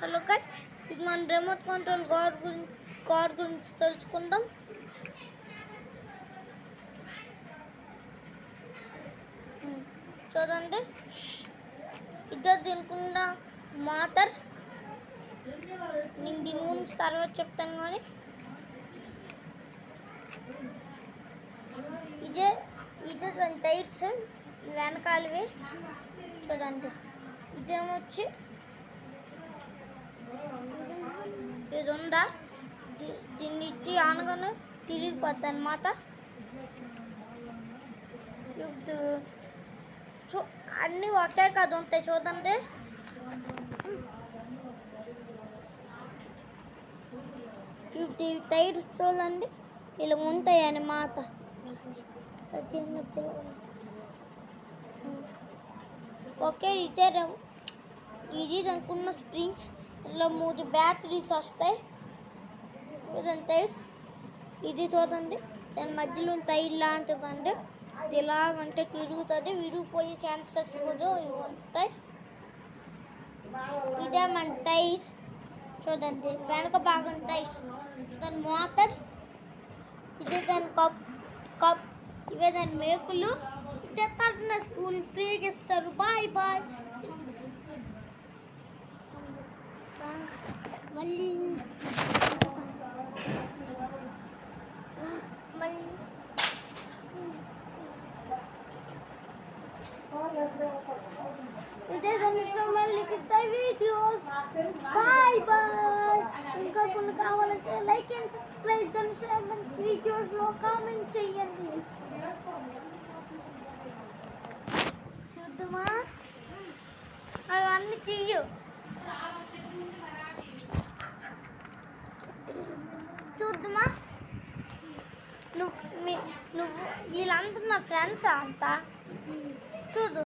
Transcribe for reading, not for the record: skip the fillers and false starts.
Hello guys, ఇది మన remote control car గురించి తెలుసుకుందాం. చూడండి, ఇద్దరు దీనికున్న మోటార్. నేను దీని గురించి తర్వాత చెప్తాను. కానీ ఇదే దాని టైర్స్ వెనకాలవి. చూడండి, ఇదేమొచ్చి ఇది ఉందా, దీన్ని ఇట్టి అనగానే తిరిగిపోద్ది అన్నమాట. అన్నీ ఒకే కాదు ఉంటాయి. చూడండి, టైర్స్ చూడండి ఇలా ఉంటాయి అన్నమాట. ఓకే, ఇది దానికున్న స్ప్రింగ్స్. ఇలా 3 బ్యాటరీస్ వస్తాయి. దాని టైర్స్ ఇది చూడండి, దాని మధ్యలో టైర్ లాంటిదండి. ఇది ఎలాగంటే తిరుగుతుంది, విరిగిపోయే ఛాన్సెస్ కూడా ఉంటాయి. ఇదే మన టైర్. చూడండి, వెనక భాగం టైర్. దాని మోటార్, ఇదే దాని కప్, ఇవే దాని మేకులు. ఇదే తన స్కూల్ ఫ్రీగా ఇస్తారు. Bye bye. మళ్ళీ ఇదే మళ్ళీ వీడియోస్. Bye bye. ఇంకా కొన్ని కావాలంటే లైక్ అండ్ సబ్స్క్రైబ్. వీడియోస్లో కామెంట్ చేయండి. చూద్దామా, అవన్నీ తీయు. చూద్దామా, నువ్వు వీళ్ళందరూ నా ఫ్రెండ్స్ అంతా. చూడు.